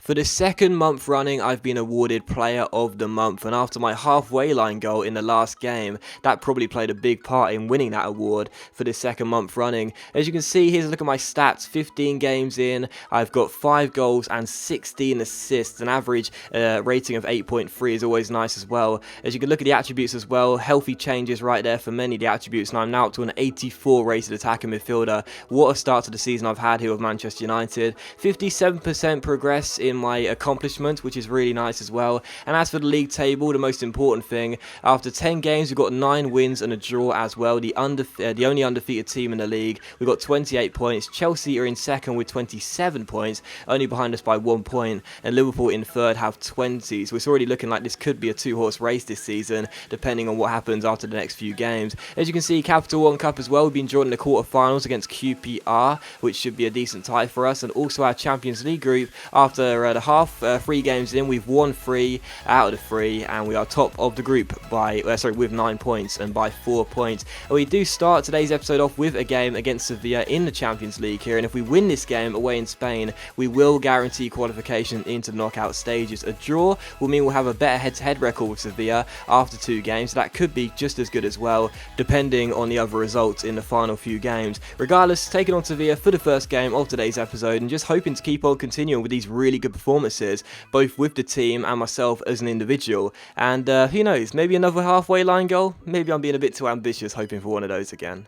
For the second month running, I've been awarded Player of the Month, and after my halfway line goal in the last game, that probably played a big part in winning that award for the second month running. As you can see, here's a look at my stats. 15 games in, I've got 5 goals and 16 assists. An average rating of 8.3 is always nice as well. As you can look at the attributes as well, healthy changes right there for many of the attributes, and I'm now up to an 84 rated attacking midfielder. What a start to the season I've had here with Manchester United. 57% progress in my accomplishments, which is really nice as well. And as for the league table, the most important thing, after 10 games we've got 9 wins and a draw as well. The only undefeated team in the league. We've got 28 points. Chelsea are in second with 27 points, only behind us by 1 point, and Liverpool in third have 20. So it's already looking like this could be a 2-horse race this season, depending on what happens after the next few games. As you can see, Capital One Cup as well, we've been drawn in the quarterfinals against QPR, which should be a decent tie for us, and also our Champions League group. After the 3 games in, we've won 3 out of the 3, and we are top of the group by with 9 points and by 4 points. And we do start today's episode off with a game against Sevilla in the Champions League here, and if we win this game away in Spain, we will guarantee qualification into the knockout stages. A draw will mean we'll have a better head-to-head record with Sevilla after 2 games, so that could be just as good as well, depending on the other results in the final few games. Regardless, taking on Sevilla for the first game of today's episode, and just hoping to keep on continuing with these really good performances, both with the team and myself as an individual. And who knows, maybe another halfway line goal? Maybe I'm being a bit too ambitious, hoping for one of those again.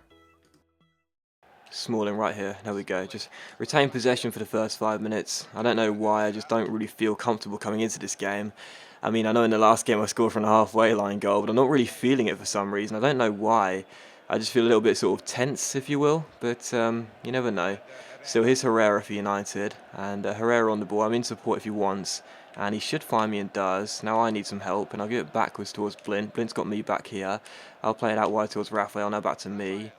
Smalling right here, there we go. Just retain possession for the first 5 minutes. I don't know why, I just don't really feel comfortable coming into this game. I mean, I know in the last game I scored from a halfway line goal, but I'm not really feeling it for some reason. I don't know why. I just feel a little bit sort of tense, if you will, but you never know. So here's Herrera for United, and Herrera on the ball. I'm in support if he wants, and he should find me and does. Now I need some help, and I'll give it backwards towards Blint. Blint's got me back here. I'll play it out wide towards Raphael, now back to me.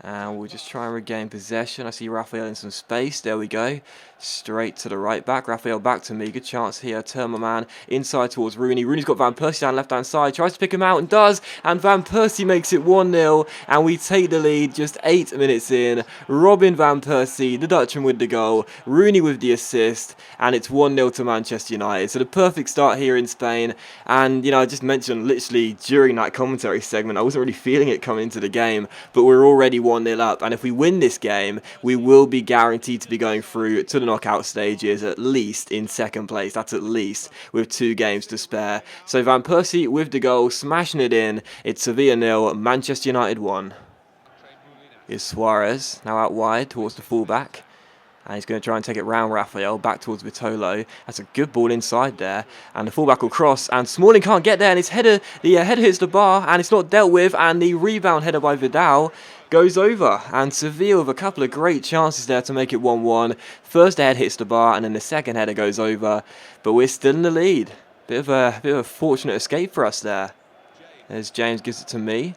And we'll just try and regain possession. I see Raphael in some space. There we go. Straight to the right back. Raphael back to me. Good chance here. Turn my man inside towards Rooney. Rooney's got Van Persie down left-hand side. Tries to pick him out and does. And Van Persie makes it 1-0. And we take the lead just 8 minutes in. Robin Van Persie, the Dutchman with the goal. Rooney with the assist. And it's 1-0 to Manchester United. So the perfect start here in Spain. And, you know, I just mentioned literally during that commentary segment, I wasn't really feeling it coming into the game. But we're already 1-0 up, and if we win this game, we will be guaranteed to be going through to the knockout stages, at least in second place. That's at least, with 2 games to spare. So Van Persie with the goal, smashing it in. It's Sevilla 0, Manchester United 1. Here's Suarez, now out wide towards the fullback. And he's going to try and take it round Raphael, back towards Vitolo. That's a good ball inside there. And the fullback will cross, and Smalling can't get there, and his header, the header hits the bar, and it's not dealt with, and the rebound header by Vidal goes over. And Sevilla with a couple of great chances there to make it 1-1. First head hits the bar, and then the second header goes over. But we're still in the lead. Bit of a fortunate escape for us there. As James gives it to me.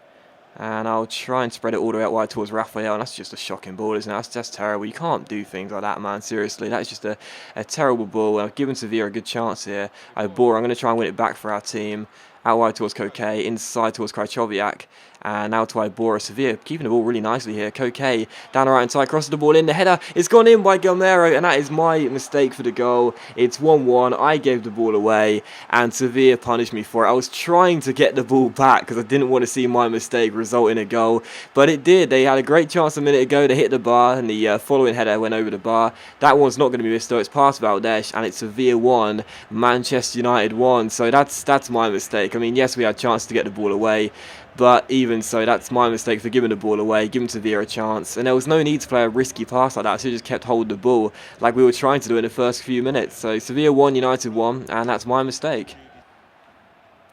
And I'll try and spread it all the way out wide towards Raphael. And that's just a shocking ball, isn't it? That's terrible. You can't do things like that, man. Seriously, that's just a terrible ball. I've given Sevilla a good chance here. I'm going to try and win it back for our team. Out wide towards Koke, inside towards Krychowiak, and now to Ibora. Sevilla keeping the ball really nicely here. Koke down the right hand side, crosses the ball in. The header is gone in by Gamero, and that is my mistake for the goal. It's 1-1. I gave the ball away, and Sevilla punished me for it. I was trying to get the ball back because I didn't want to see my mistake result in a goal, but it did. They had a great chance a minute ago to hit the bar, and the following header went over the bar. That one's not going to be missed though. It's past Valdes, and it's Sevilla 1, Manchester United 1. So that's my mistake. I mean, yes, we had a chance to get the ball away, but even so, that's my mistake for giving the ball away, giving Sevilla a chance. And there was no need to play a risky pass like that, so we just kept holding the ball like we were trying to do in the first few minutes. So Sevilla 1, United 1, and that's my mistake.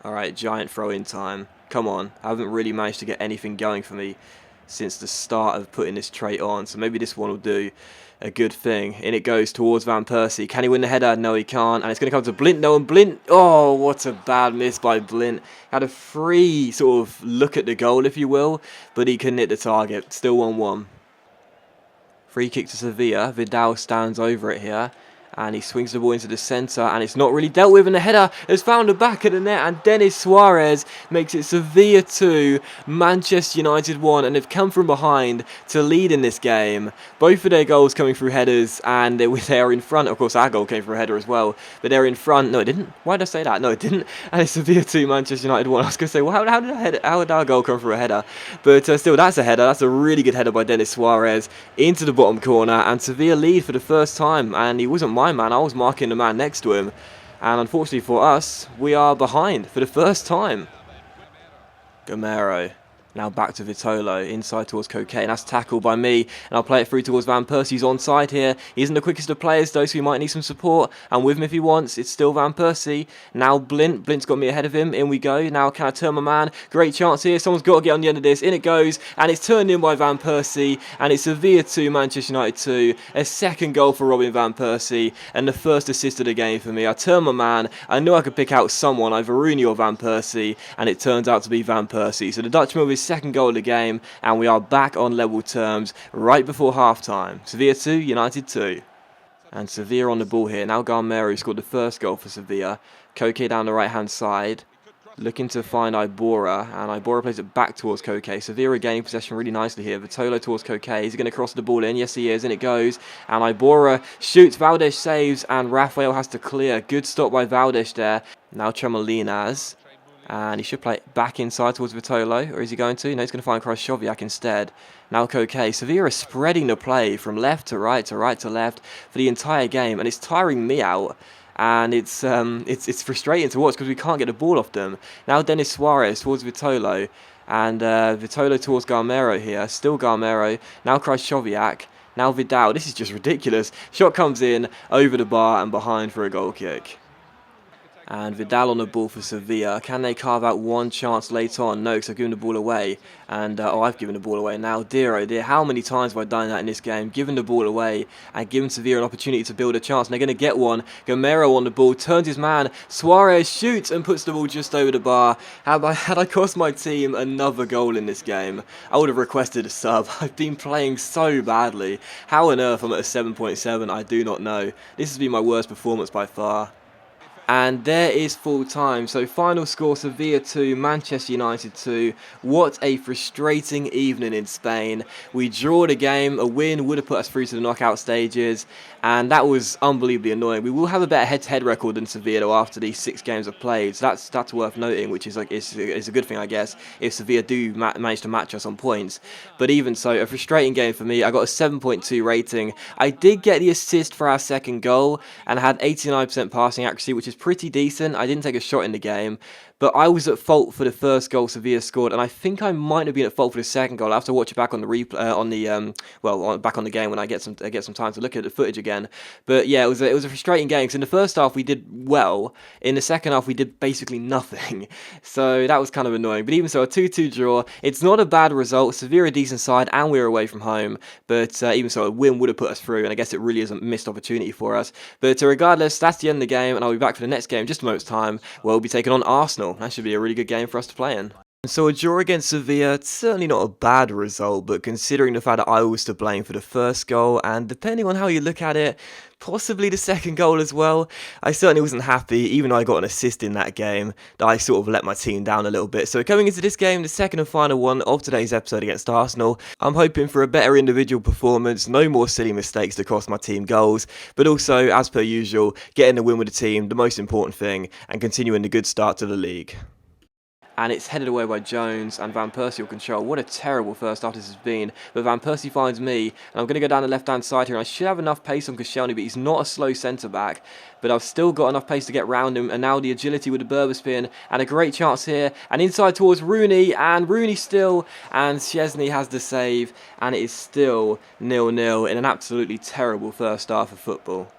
Alright, giant throw-in time. Come on, I haven't really managed to get anything going for me since the start of putting this trait on, so maybe this one will do a good thing. In it goes towards Van Persie. Can he win the header? No, he can't. And it's going to come to Blint. No, and Blint. Oh, what a bad miss by Blint. Had a free sort of look at the goal, if you will, but he couldn't hit the target. Still 1-1. Free kick to Sevilla. Vidal stands over it here. And he swings the ball into the centre, and it's not really dealt with, and the header has found the back of the net, and Denis Suarez makes it Sevilla 2, Manchester United 1, and they've come from behind to lead in this game. Both of their goals coming through headers, and they are in front. Of course, our goal came through a header as well, but they're in front. No, it didn't. Why did I say that? No, it didn't. And it's Sevilla 2, Manchester United 1. I was going to say, well, how did our goal come through a header? But still, that's a header. That's a really good header by Denis Suarez into the bottom corner, and Sevilla lead for the first time, and he wasn't my man. I was marking the man next to him, and unfortunately for us, we are behind for the first time. Gamero. Now back to Vitolo, inside towards Cocaine. That's tackled by me, and I'll play it through towards Van Persie. He's onside here. He isn't the quickest of players, though, so he might need some support. And with him if he wants. It's still Van Persie. Now Blint. Blint's got me ahead of him. In we go. Now can I turn my man? Great chance here. Someone's got to get on the end of this. In it goes, and it's turned in by Van Persie. And it's Sevilla 2, Manchester United 2. A second goal for Robin Van Persie, and the first assist of the game for me. I turned my man. I knew I could pick out someone, either Rooney or Van Persie, and it turns out to be Van Persie. So the Dutchman with his second goal of the game, and we are back on level terms right before half-time. Sevilla 2, United 2. And Sevilla on the ball here. Now Gamero scored the first goal for Sevilla. Koke down the right-hand side, looking to find Ibora, and Ibora plays it back towards Koke. Sevilla gaining possession really nicely here. Vitolo towards Koke. Is he going to cross the ball in? Yes, he is, and it goes. And Ibora shoots, Valdez saves, and Rafael has to clear. Good stop by Valdez there. Now Chamolinas. And he should play it back inside towards Vitolo, or is he going to? No, he's going to find Krychowiak instead. Now Koke. Sevilla is spreading the play from left to right to right to left for the entire game, and it's tiring me out. And it's frustrating to watch because we can't get the ball off them. Now Denis Suarez towards Vitolo, and Vitolo towards Gamero here. Still Gamero. Now Krychowiak. Now Vidal. This is just ridiculous. Shot comes in over the bar and behind for a goal kick. And Vidal on the ball for Sevilla. Can they carve out one chance late on? No, because I've given the ball away. And, I've given the ball away now. Dear, oh dear, how many times have I done that in this game? Given the ball away and given Sevilla an opportunity to build a chance. And they're going to get one. Gamero on the ball, turns his man. Suarez shoots and puts the ball just over the bar. Had I cost my team another goal in this game, I would have requested a sub. I've been playing so badly. How on earth I'm at a 7.7, I do not know. This has been my worst performance by far. And there is full time. So final score, Sevilla 2, Manchester United 2. What a frustrating evening in Spain. We draw the game. A win would have put us through to the knockout stages. And that was unbelievably annoying. We will have a better head-to-head record than Sevilla though after these 6 games are played. So that's worth noting, which is is a good thing, I guess, if Sevilla do manage to match us on points. But even so, a frustrating game for me. I got a 7.2 rating. I did get the assist for our second goal and had 89% passing accuracy, which is pretty decent. I didn't take a shot in the game, but I was at fault for the first goal Sevilla scored, and I think I might have been at fault for the second goal. I have to watch it back on the replay, back on the game when I get some time to look at the footage again. But yeah, it was a frustrating game because in the first half we did well, in the second half we did basically nothing. So that was kind of annoying. But even so, a 2-2 draw. It's not a bad result. Sevilla a decent side, and we're away from home. But even so, a win would have put us through, and I guess it really is a missed opportunity for us. But regardless, that's the end of the game, and I'll be back for the next game in just a moment's time, where we'll be taking on Arsenal. That should be a really good game for us to play in. So a draw against Sevilla, it's certainly not a bad result, but considering the fact that I was to blame for the first goal, and depending on how you look at it, possibly the second goal as well, I certainly wasn't happy, even though I got an assist in that game, that I sort of let my team down a little bit. So coming into this game, the second and final one of today's episode against Arsenal, I'm hoping for a better individual performance, no more silly mistakes to cost my team goals, but also, as per usual, getting the win with the team, the most important thing, and continuing the good start to the league. And it's headed away by Jones, and Van Persie will control. What a terrible first half this has been. But Van Persie finds me, and I'm going to go down the left-hand side here. And I should have enough pace on Koscielny, but he's not a slow centre-back. But I've still got enough pace to get round him, and now the agility with the Berber spin, and a great chance here. And inside towards Rooney, and Rooney still, and Szczesny has the save, and it is still 0-0 in an absolutely terrible first half of football.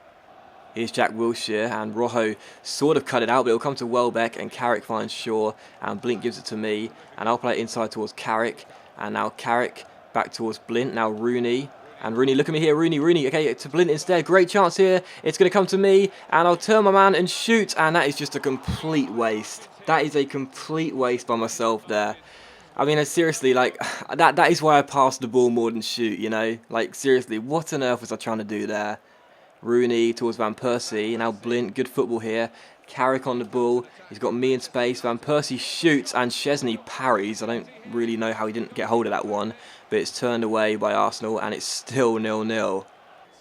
Here's Jack Wilshere, and Rojo sort of cut it out, but it'll come to Welbeck, and Carrick finds Shaw, and Blint gives it to me, and I'll play it inside towards Carrick, and now Carrick back towards Blint, now Rooney, and Rooney, look at me here, Rooney, okay, to Blint instead, great chance here, it's going to come to me, and I'll turn my man and shoot, and that is just a complete waste. That is a complete waste by myself there. I mean, seriously, like, that is why I pass the ball more than shoot, you know? Like, seriously, what on earth was I trying to do there? Rooney towards Van Persie. Now Blint, good football here. Carrick on the ball. He's got me in space. Van Persie shoots and Szczesny parries. I don't really know how he didn't get hold of that one, but it's turned away by Arsenal and it's still 0-0.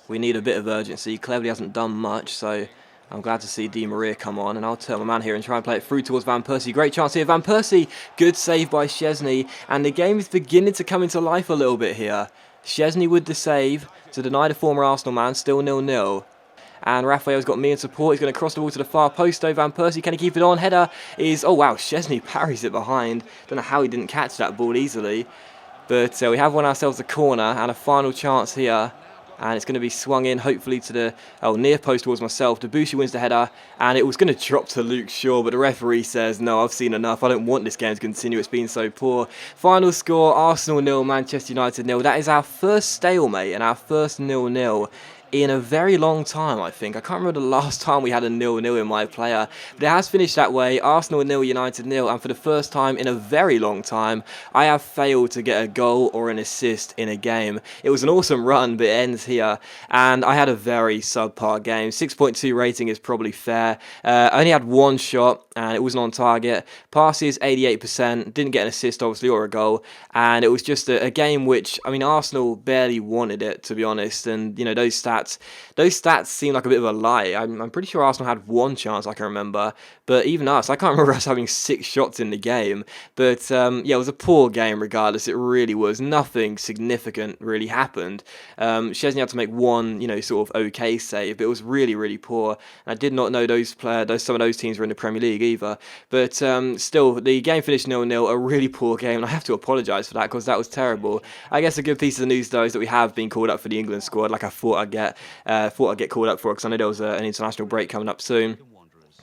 We need a bit of urgency. Cleverly hasn't done much, so I'm glad to see Di Maria come on, and I'll turn my man here and try and play it through towards Van Persie. Great chance here, Van Persie. Good save by Szczesny, and the game is beginning to come into life a little bit here. Szczesny with the save to deny the former Arsenal man, still 0-0. And Raphael's got me in support. He's going to cross the ball to the far post, though. Van Persie, can he keep it on? Header is... Oh, wow, Szczesny parries it behind. Don't know how he didn't catch that ball easily. But we have won ourselves a corner and a final chance here. And it's going to be swung in, hopefully, to the near post towards myself. Debussy wins the header, and it was going to drop to Luke Shaw, but the referee says, no, I've seen enough. I don't want this game to continue. It's been so poor. Final score, Arsenal 0, Manchester United 0. That is our first stalemate and our first 0-0 in a very long time, I think. I can't remember the last time we had a 0-0 in my player, but it has finished that way. Arsenal 0, United 0, and for the first time in a very long time, I have failed to get a goal or an assist in a game. It was an awesome run, but it ends here, and I had a very subpar game. 6.2 rating is probably fair. I only had one shot, and it wasn't on target. Passes, 88%, didn't get an assist, obviously, or a goal, and it was just a game which, I mean, Arsenal barely wanted it, to be honest, and, you know, those stats seem like a bit of a lie. I'm pretty sure Arsenal had one chance, I can remember, but even us, I can't remember us having 6 shots in the game. But yeah, it was a poor game regardless. It really was. Nothing significant really happened. Szczesny had to make one, you know, sort of okay save, but it was really, really poor. And I did not know some of those teams were in the Premier League either. But still, the game finished 0-0. A really poor game, and I have to apologise for that because that was terrible. I guess a good piece of news though is that we have been called up for the England squad, like I thought I'd get called up for, because I know there was an international break coming up soon.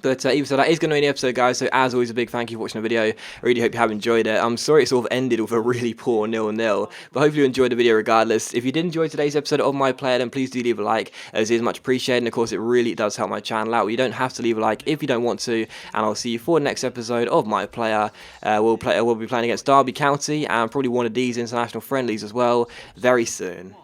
But even so, that is going to be the episode, guys. So as always, a big thank you for watching the video. I really hope you have enjoyed it. I'm sorry it sort of ended with a really poor 0-0, but hopefully you enjoyed the video regardless. If you did enjoy today's episode of My Player, then please do leave a like, as it is much appreciated, and of course it really does help my channel out. You don't have to leave a like if you don't want to, and I'll see you for the next episode of My Player. We'll be playing against Derby County, and probably one of these international friendlies as well, very soon.